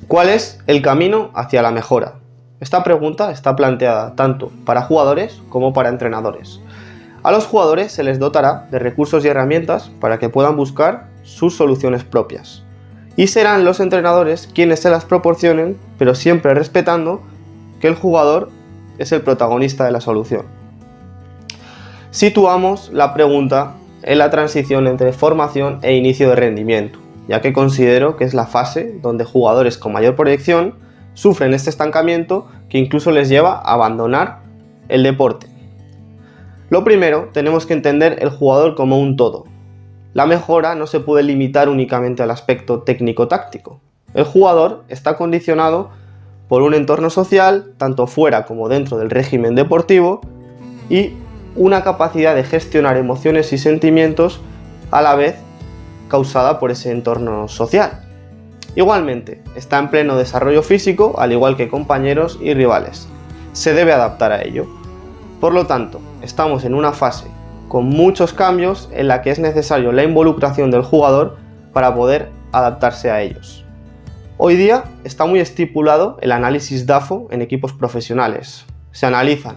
¿Cuál es el camino hacia la mejora? Esta pregunta está planteada tanto para jugadores como para entrenadores. A los jugadores se les dotará de recursos y herramientas para que puedan buscar sus soluciones propias. Y serán los entrenadores quienes se las proporcionen, pero siempre respetando que el jugador es el protagonista de la solución. Situamos la pregunta en la transición entre formación e inicio de rendimiento, ya que considero que es la fase donde jugadores con mayor proyección sufren este estancamiento que incluso les lleva a abandonar el deporte. Lo primero, tenemos que entender el jugador como un todo. La mejora no se puede limitar únicamente al aspecto técnico-táctico. El jugador está condicionado por un entorno social, tanto fuera como dentro del régimen deportivo, y una capacidad de gestionar emociones y sentimientos a la vez causada por ese entorno social. Igualmente, está en pleno desarrollo físico, al igual que compañeros y rivales. Se debe adaptar a ello. Por lo tanto, estamos en una fase con muchos cambios en la que es necesario la involucración del jugador para poder adaptarse a ellos. Hoy día está muy estipulado el análisis DAFO en equipos profesionales. Se analizan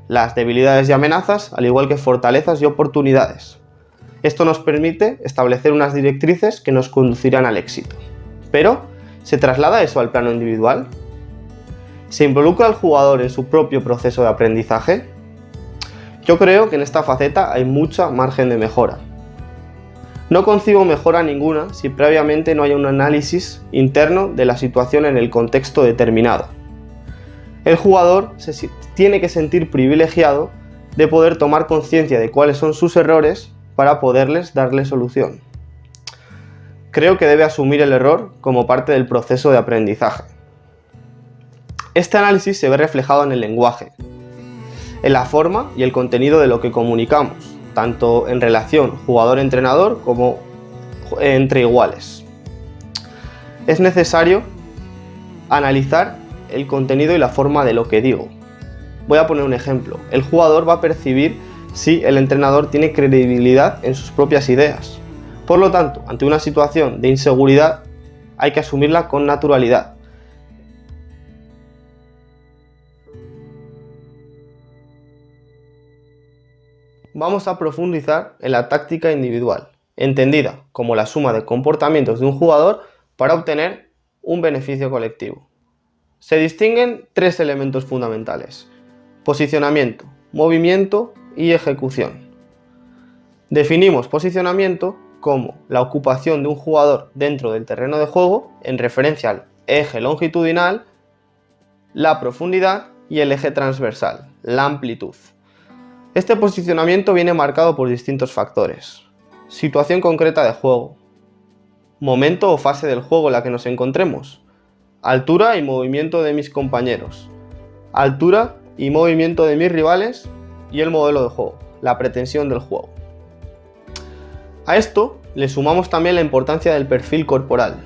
las debilidades y amenazas, al igual que fortalezas y oportunidades. Esto nos permite establecer unas directrices que nos conducirán al éxito. Pero, ¿se traslada eso al plano individual? ¿Se involucra al jugador en su propio proceso de aprendizaje? Yo creo que en esta faceta hay mucha margen de mejora. No concibo mejora ninguna si previamente no hay un análisis interno de la situación en el contexto determinado. El jugador se tiene que sentir privilegiado de poder tomar conciencia de cuáles son sus errores para poderles darle solución. Creo que debe asumir el error como parte del proceso de aprendizaje. Este análisis se ve reflejado en el lenguaje, en la forma y el contenido de lo que comunicamos, tanto en relación jugador-entrenador como entre iguales. Es necesario analizar el contenido y la forma de lo que digo. Voy a poner un ejemplo. El jugador va a percibir si el entrenador tiene credibilidad en sus propias ideas. Por lo tanto, ante una situación de inseguridad, hay que asumirla con naturalidad. Vamos a profundizar en la táctica individual, entendida como la suma de comportamientos de un jugador para obtener un beneficio colectivo. Se distinguen tres elementos fundamentales: posicionamiento, movimiento y ejecución. Definimos posicionamiento como la ocupación de un jugador dentro del terreno de juego en referencia al eje longitudinal, la profundidad y el eje transversal, la amplitud. Este posicionamiento viene marcado por distintos factores: situación concreta de juego, momento o fase del juego en la que nos encontremos, altura y movimiento de mis compañeros, altura y movimiento de mis rivales y el modelo de juego, la pretensión del juego. A esto le sumamos también la importancia del perfil corporal,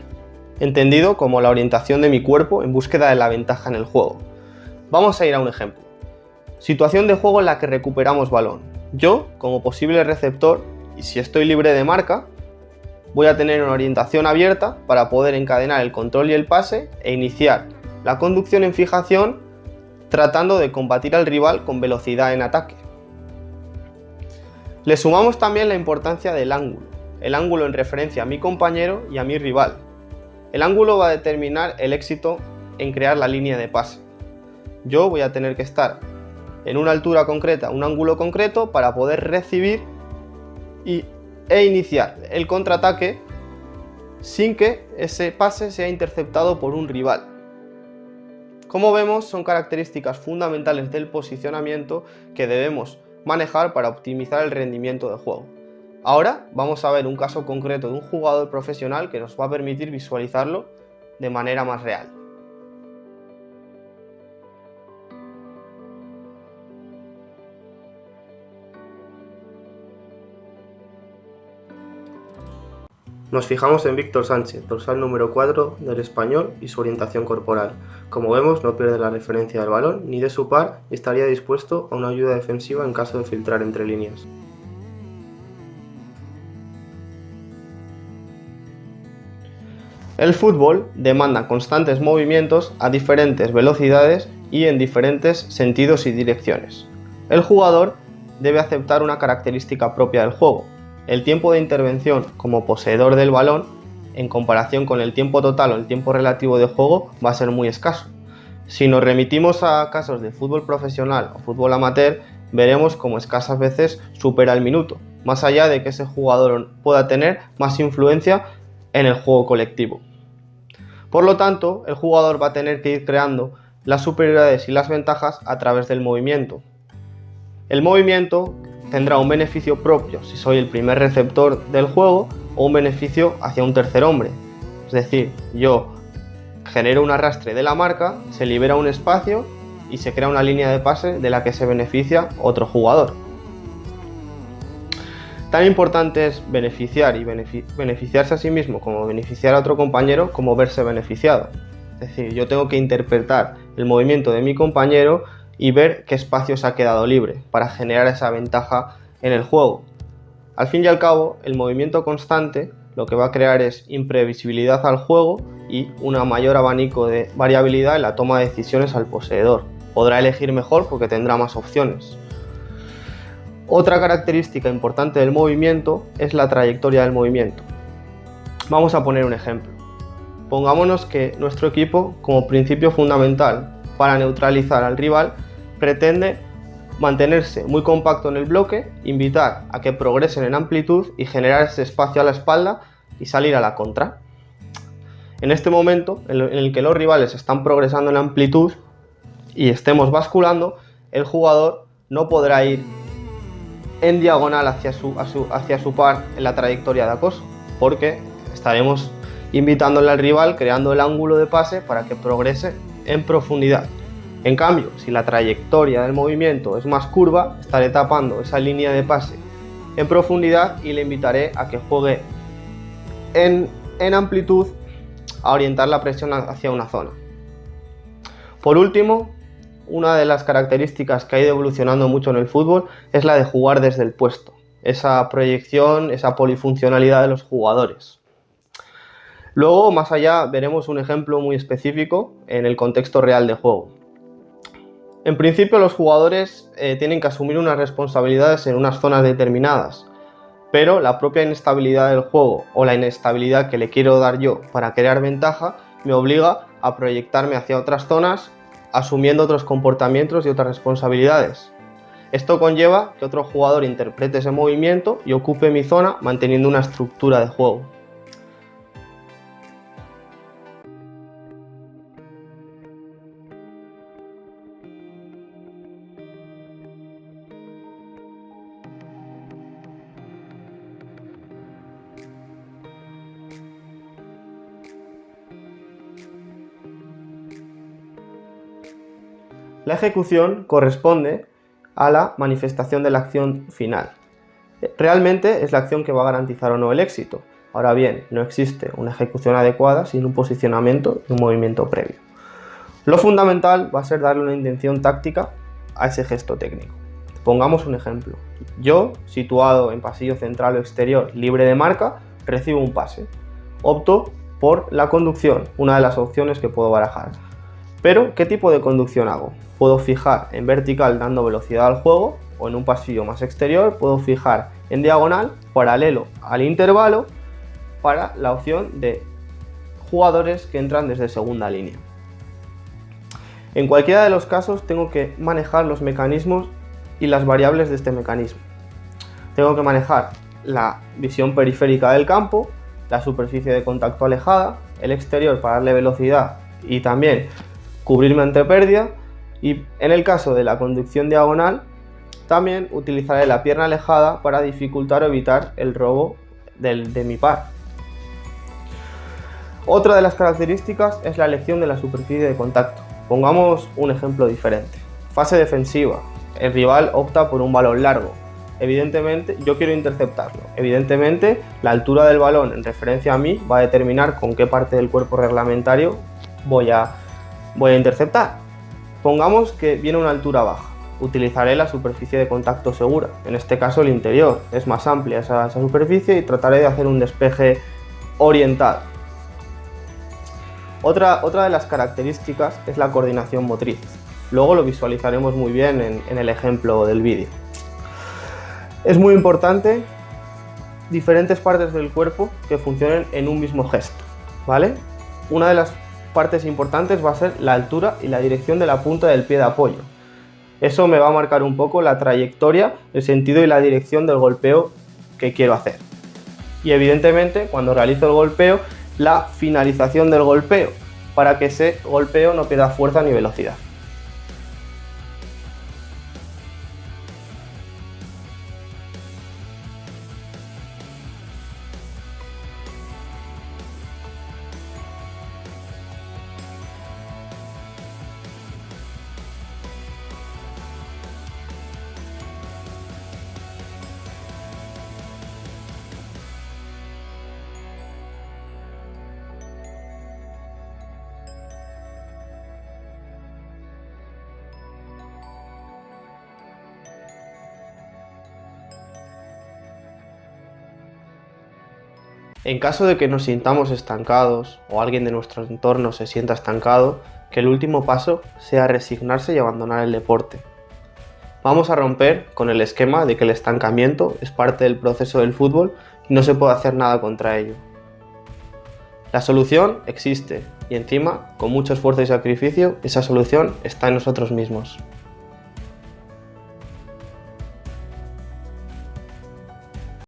entendido como la orientación de mi cuerpo en búsqueda de la ventaja en el juego. Vamos a ir a un ejemplo. Situación de juego en la que recuperamos balón. Yo, como posible receptor, y si estoy libre de marca, voy a tener una orientación abierta para poder encadenar el control y el pase e iniciar la conducción en fijación, tratando de combatir al rival con velocidad en ataque. Le sumamos también la importancia del ángulo, el ángulo en referencia a mi compañero y a mi rival. El ángulo va a determinar el éxito en crear la línea de pase. Yo voy a tener que estar en una altura concreta, un ángulo concreto, para poder recibir e iniciar el contraataque sin que ese pase sea interceptado por un rival. Como vemos, son características fundamentales del posicionamiento que debemos manejar para optimizar el rendimiento del juego. Ahora vamos a ver un caso concreto de un jugador profesional que nos va a permitir visualizarlo de manera más real. Nos fijamos en Víctor Sánchez, dorsal número 4 del Español, y su orientación corporal. Como vemos, no pierde la referencia del balón ni de su par y estaría dispuesto a una ayuda defensiva en caso de filtrar entre líneas. El fútbol demanda constantes movimientos a diferentes velocidades y en diferentes sentidos y direcciones. El jugador debe aceptar una característica propia del juego. El tiempo de intervención como poseedor del balón, en comparación con el tiempo total o el tiempo relativo de juego, va a ser muy escaso. Si nos remitimos a casos de fútbol profesional o fútbol amateur, veremos cómo escasas veces supera el minuto, más allá de que ese jugador pueda tener más influencia en el juego colectivo. Por lo tanto, el jugador va a tener que ir creando las superioridades y las ventajas a través del movimiento. El movimiento tendrá un beneficio propio si soy el primer receptor del juego o un beneficio hacia un tercer hombre. Es decir, yo genero un arrastre de la marca, se libera un espacio y se crea una línea de pase de la que se beneficia otro jugador. Tan importante es beneficiar y beneficiarse a sí mismo como beneficiar a otro compañero como verse beneficiado. Es decir, yo tengo que interpretar el movimiento de mi compañero y ver qué espacio se ha quedado libre para generar esa ventaja en el juego. Al fin y al cabo, el movimiento constante lo que va a crear es imprevisibilidad al juego y un mayor abanico de variabilidad en la toma de decisiones al poseedor. Podrá elegir mejor porque tendrá más opciones. Otra característica importante del movimiento es la trayectoria del movimiento. Vamos a poner un ejemplo. Pongámonos que nuestro equipo, como principio fundamental para neutralizar al rival, pretende mantenerse muy compacto en el bloque, invitar a que progresen en amplitud y generar ese espacio a la espalda y salir a la contra. En este momento en el que los rivales están progresando en amplitud y estemos basculando, el jugador no podrá ir en diagonal hacia su par en la trayectoria de acoso, porque estaremos invitándole al rival, creando el ángulo de pase para que progrese en profundidad. En cambio, si la trayectoria del movimiento es más curva, estaré tapando esa línea de pase en profundidad y le invitaré a que juegue en amplitud a orientar la presión hacia una zona. Por último, una de las características que ha ido evolucionando mucho en el fútbol es la de jugar desde el puesto, esa proyección, esa polifuncionalidad de los jugadores. Luego, más allá, veremos un ejemplo muy específico en el contexto real de juego. En principio, los jugadores tienen que asumir unas responsabilidades en unas zonas determinadas, pero la propia inestabilidad del juego o la inestabilidad que le quiero dar yo para crear ventaja me obliga a proyectarme hacia otras zonas, asumiendo otros comportamientos y otras responsabilidades. Esto conlleva que otro jugador interprete ese movimiento y ocupe mi zona manteniendo una estructura de juego. La ejecución corresponde a la manifestación de la acción final. Realmente es la acción que va a garantizar o no el éxito. Ahora bien, no existe una ejecución adecuada sin un posicionamiento y un movimiento previo. Lo fundamental va a ser darle una intención táctica a ese gesto técnico. Pongamos un ejemplo. Yo, situado en pasillo central o exterior libre de marca, recibo un pase. Opto por la conducción, una de las opciones que puedo barajar. Pero, ¿qué tipo de conducción hago? Puedo fijar en vertical dando velocidad al juego, o en un pasillo más exterior puedo fijar en diagonal, paralelo al intervalo, para la opción de jugadores que entran desde segunda línea. En cualquiera de los casos tengo que manejar los mecanismos y las variables de este mecanismo. Tengo que manejar la visión periférica del campo, la superficie de contacto alejada, el exterior para darle velocidad y también cubrirme ante pérdida, y en el caso de la conducción diagonal también utilizaré la pierna alejada para dificultar o evitar el robo de mi par. Otra de las características es la elección de la superficie de contacto. Pongamos un ejemplo diferente. Fase defensiva. El rival opta por un balón largo. Evidentemente, yo quiero interceptarlo. Evidentemente, la altura del balón en referencia a mí va a determinar con qué parte del cuerpo reglamentario voy a interceptar. Pongamos que viene una altura baja. Utilizaré la superficie de contacto segura. En este caso, el interior. Es más amplia esa superficie y trataré de hacer un despeje orientado. Otra de las características es la coordinación motriz. Luego lo visualizaremos muy bien en el ejemplo del vídeo. Es muy importante diferentes partes del cuerpo que funcionen en un mismo gesto, ¿vale? Una de las partes importantes va a ser la altura y la dirección de la punta del pie de apoyo. Eso me va a marcar un poco la trayectoria, el sentido y la dirección del golpeo que quiero hacer. Y evidentemente, cuando realizo el golpeo, la finalización del golpeo, para que ese golpeo no pierda fuerza ni velocidad. En caso de que nos sintamos estancados o alguien de nuestro entorno se sienta estancado, que el último paso sea resignarse y abandonar el deporte. Vamos a romper con el esquema de que el estancamiento es parte del proceso del fútbol y no se puede hacer nada contra ello. La solución existe y encima, con mucho esfuerzo y sacrificio, esa solución está en nosotros mismos.